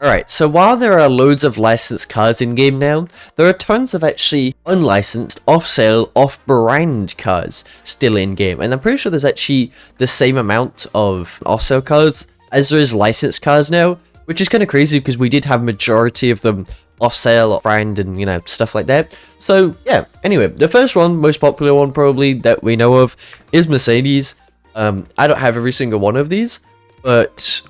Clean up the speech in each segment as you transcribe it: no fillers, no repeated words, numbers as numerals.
Alright, so while there are loads of licensed cars in game now, there are tons of actually unlicensed, off-sale, off-brand cars still in game. And I'm pretty sure there's actually the same amount of off-sale cars as there is licensed cars now, which is kind of crazy because we did have majority of them off-sale, off-brand, and, you know, stuff like that. So, yeah, anyway, the first one, most popular one probably that we know of, is Mercedes. I don't have every single one of these, but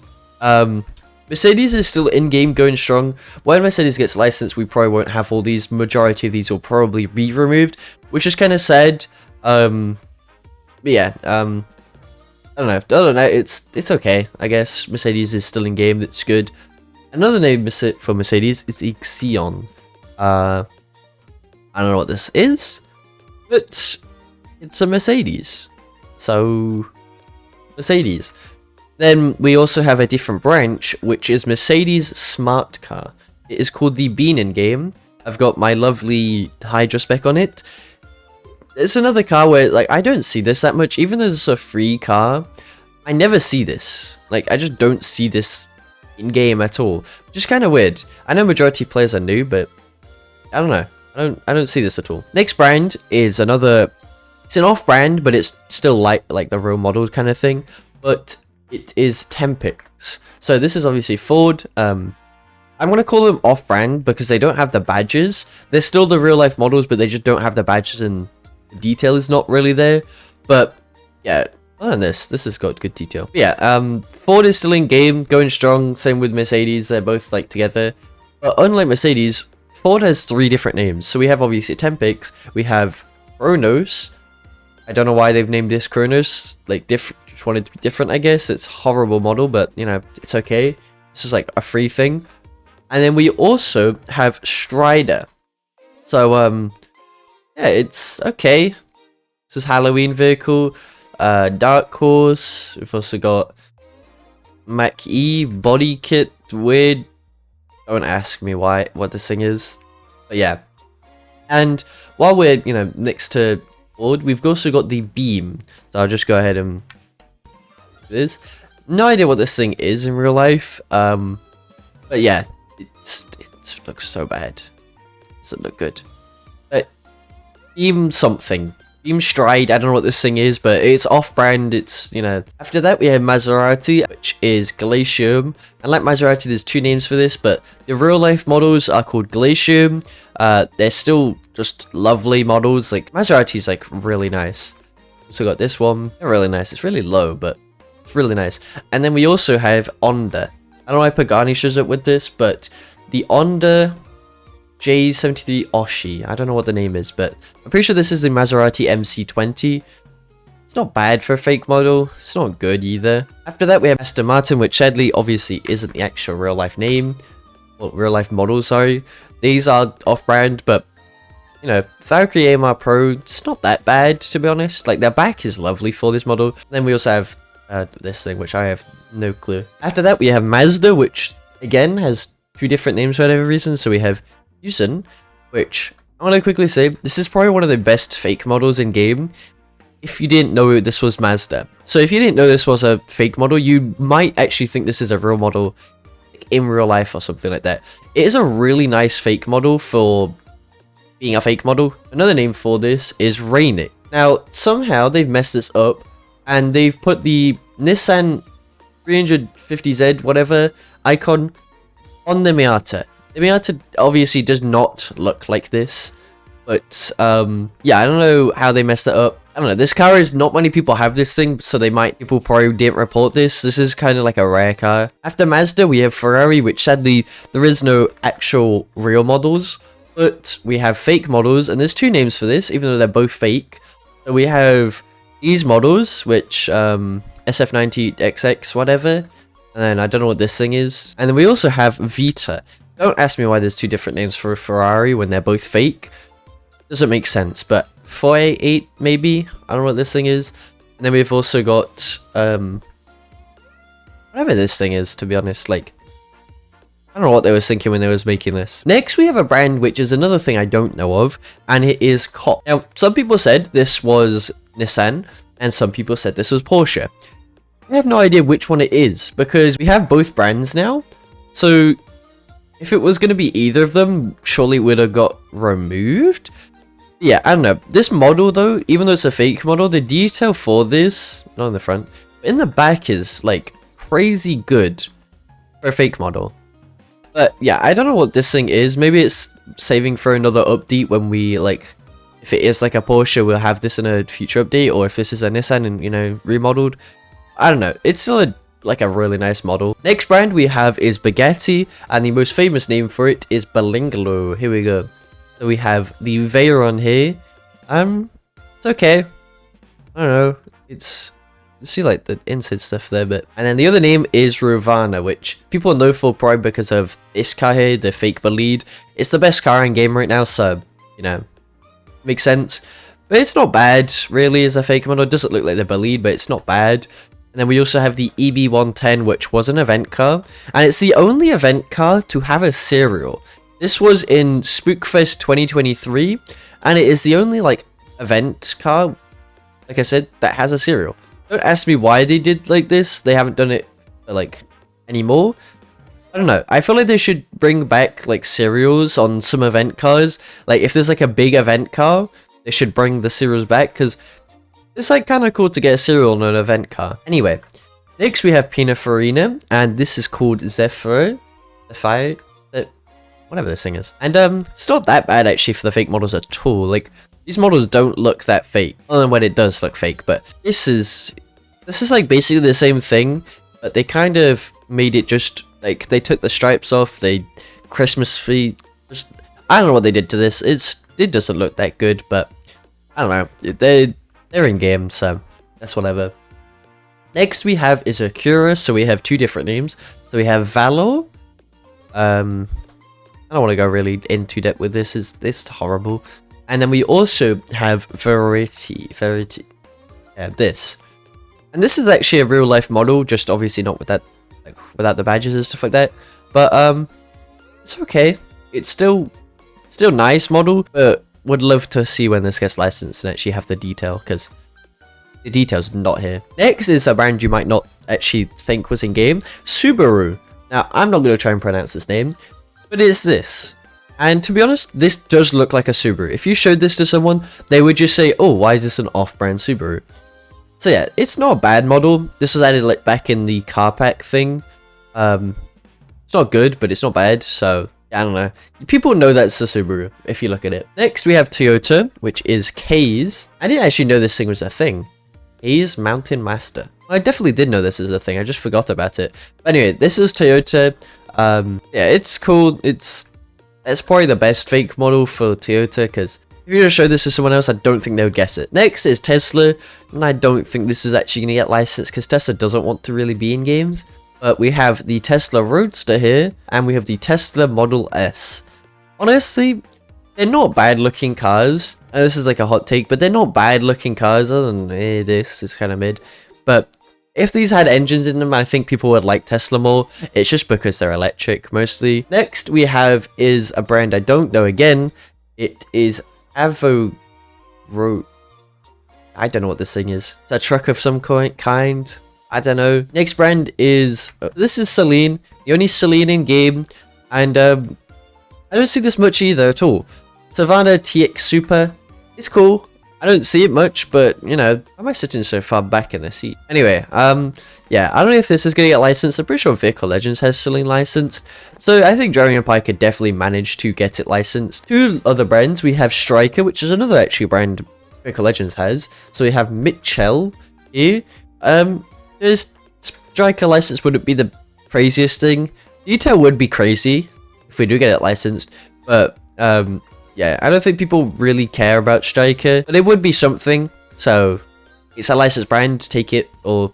Mercedes is still in-game going strong. When Mercedes gets licensed, we probably won't have all these. Majority of these will probably be removed, which is kind of sad. But yeah, I don't know. It's okay, I guess. Mercedes is still in-game. That's good. Another name for Mercedes is Ixion. I don't know what this is, but it's a Mercedes. So, Mercedes. Then we also have a different branch, which is Mercedes Smart Car. It is called the Bean in game. I've got my lovely Hydra spec on it. It's another car where, like, I don't see this that much. Even though it's a free car, I never see this. Like, I just don't see this in game at all. Which is kind of weird. I know majority of players are new, but I don't know. I don't see this at all. Next brand is another. It's an off-brand, but it's still like the real model kind of thing. But it is Tempix. So this is obviously Ford. I'm going to call them off-brand because they don't have the badges. They're still the real-life models, but they just don't have the badges and the detail is not really there. But yeah, other than this has got good detail. But yeah, Ford is still in game, going strong. Same with Mercedes. They're both like together. But unlike Mercedes, Ford has 3 different names. So we have obviously Tempix. We have Kronos. I don't know why they've named this Kronos. Like different. Just wanted to be different, I guess. It's a horrible model, but you know, it's okay. This is like a free thing. And then we also have Strider. So yeah, it's okay. This is Halloween vehicle. Dark Horse. We've also got Mach-E body kit. Weird. Don't ask me what this thing is. But yeah. And while we're, you know, next to Ford, we've also got the Beam. So I'll just go ahead and this. No idea what this thing is in real life. But yeah, it looks so bad. Doesn't look good. Beam something. Beam Stride. I don't know what this thing is, but it's off-brand. It's, you know. After that, we have Maserati, which is Glacium. And like Maserati, there's 2 names for this, but the real-life models are called Glacium. They're still just lovely models. Like Maserati's like really nice. Also got this one. They're really nice. It's really low, but it's really nice. And then we also have Honda. I don't know why Pagani shows up with this, but the Honda J73 Oshi. I don't know what the name is, but I'm pretty sure this is the Maserati MC20. It's not bad for a fake model. It's not good either. After that, we have Aston Martin, which sadly, obviously, isn't the actual real-life name. Well, real-life model, sorry. These are off-brand, but, you know, Valkyrie AMR Pro, it's not that bad, to be honest. Like, their back is lovely for this model. Then we also have this thing, which I have no clue. After that, we have Mazda, which, again, has 2 different names for whatever reason. So we have Fusion, which I want to quickly say, this is probably one of the best fake models in game. If you didn't know this was Mazda. So if you didn't know this was a fake model, you might actually think this is a real model in real life or something like that. It is a really nice fake model for being a fake model. Another name for this is Rainic. Now, somehow they've messed this up and they've put the Nissan 350Z whatever icon on the Miata. The Miata obviously does not look like this, but yeah, I don't know how they messed it up. I don't know, this car is not many people have this thing, so people probably didn't report this. This is kind of like a rare car. After Mazda, we have Ferrari, which sadly, there is no actual real models, but we have fake models, and there's 2 names for this, even though they're both fake. So we have these models, which SF90XX, whatever, and then I don't know what this thing is. And then we also have Vita. Don't ask me why there's 2 different names for a Ferrari when they're both fake. Doesn't make sense, but 488 maybe? I don't know what this thing is. And then we've also got whatever this thing is, to be honest. Like, I don't know what they were thinking when they was making this. Next, we have a brand which is another thing I don't know of, and it is COP. Now, some people said this was Nissan, and some people said this was Porsche. I have no idea which one it is, because we have both brands now. So if it was going to be either of them, surely it would have got removed. Yeah, I don't know. This model though, even though it's a fake model, the detail for this, not in the front, but in the back is like crazy good for a fake model. But yeah, I don't know what this thing is. Maybe it's saving for another update when we like, if it is like a Porsche, we'll have this in a future update, or if this is a Nissan and, you know, remodeled. I don't know. It's still like a really nice model. Next brand we have is Bugatti, and the most famous name for it is Belingolo. Here we go. So we have the Veyron here. It's okay. I don't know. It's, see like the inside stuff there, but and then the other name is Rovana, which people know for probably because of this car here, the fake bolide. It's the best car in game right now, so you know, makes sense. But it's not bad really as a fake model. It doesn't look like the bolide, but it's not bad. And then we also have the EB110, which was an event car, and it's the only event car to have a serial. This was in Spookfest 2023, and it is the only like event car, like I said, that has a serial. Don't ask me why they did like this. They haven't done it like anymore. I don't know. I feel like they should bring back like serials on some event cars. Like if there's like a big event car, they should bring the serials back, because it's like kind of cool to get a serial on an event car. Anyway, next we have Pininfarina, and this is called Zephyr. Whatever this thing is. And it's not that bad actually for the fake models at all. Like these models don't look that fake, other than when it does look fake. But this is like basically the same thing, but they kind of made it just like they took the stripes off. They Christmas tree. Just I don't know what they did to this. It doesn't look that good, but I don't know. They're in game, so that's whatever. Next we have is Acura. So we have two different names. So we have Valor. I don't want to go really into depth with this. It's horrible. And then we also have Verity. Yeah, this. And this is actually a real life model, just obviously not with that, like, without the badges and stuff like that. But it's okay. It's still nice model, but would love to see when this gets licensed and actually have the detail, because the detail's not here. Next is a brand you might not actually think was in game, Subaru. Now I'm not going to try and pronounce this name, but it's this. And to be honest, this does look like a Subaru. If you showed this to someone, they would just say, oh, why is this an off-brand Subaru? So yeah, it's not a bad model. This was added like back in the car pack thing. It's not good, but it's not bad. So I don't know. People know that's a Subaru if you look at it. Next, we have Toyota, which is Kaze. I didn't actually know this thing was a thing. Kaze Mountain Master. I definitely did know this is a thing. I just forgot about it. But anyway, this is Toyota. Yeah, it's cool. It's probably the best fake model for Toyota, because if you just show this to someone else, I don't think they would guess it. Next is Tesla, and I don't think this is actually going to get licensed, because Tesla doesn't want to really be in games. But we have the Tesla Roadster here, and we have the Tesla Model S. Honestly, they're not bad looking cars. And this is like a hot take, but they're not bad looking cars, other than this is kind of mid. But if these had engines in them, I think people would like Tesla more. It's just because they're electric mostly. Next we have is a brand I don't know again. It is I don't know what this thing is. It's a truck of some kind. I don't know. Next brand is, this is Saleen. The only Saleen in game. And I don't see this much either at all. Savannah TX Super. It's cool. I don't see it much, but you know, why am I sitting so far back in the seat? Anyway, yeah, I don't know if this is going to get licensed. I'm pretty sure Vehicle Legends has Saleen licensed, so I think Driving Empire could definitely manage to get it licensed. Two other brands, we have Striker, which is another actually brand Vehicle Legends has. So we have Mitchell here. This Striker license wouldn't be the craziest thing. Detail would be crazy if we do get it licensed, but yeah, I don't think people really care about Striker, but it would be something. So it's a licensed brand, take it or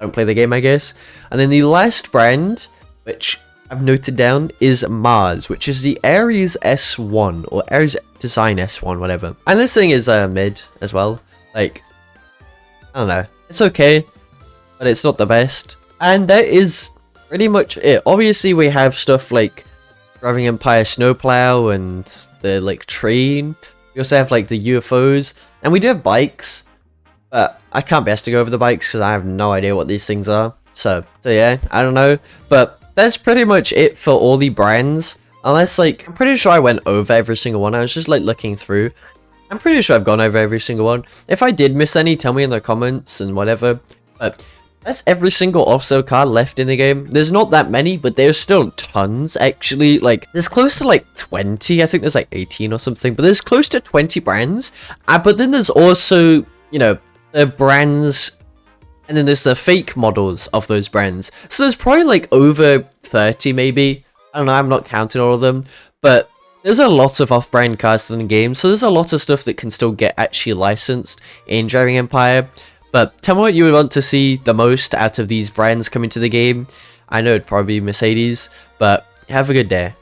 don't play the game, I guess. And then the last brand, which I've noted down, is Mars, which is the Aries S1 or Aries Design S1, whatever. And this thing is mid as well. Like, I don't know, it's okay, but it's not the best. And that is pretty much it. Obviously, we have stuff like Driving Empire Snowplow and the like train. We also have like the UFOs, and we do have bikes, but I can't be asked to go over the bikes because I have no idea what these things are. So yeah, I don't know. But that's pretty much it for all the brands. Unless, like, I'm pretty sure I went over every single one. I was just, like, looking through. I'm pretty sure I've gone over every single one. If I did miss any, tell me in the comments and whatever. But that's every single off-sale car left in the game. There's not that many, but there's still tons, actually. Like, there's close to, like, 20. I think there's, like, 18 or something. But there's close to 20 brands. But then there's also, you know, the brands... And then there's the fake models of those brands. So there's probably, like, over 30, maybe. I don't know, I'm not counting all of them. But there's a lot of off-brand cars in the game. So there's a lot of stuff that can still get actually licensed in Driving Empire. But tell me what you would want to see the most out of these brands coming to the game. I know it'd probably be Mercedes, but have a good day.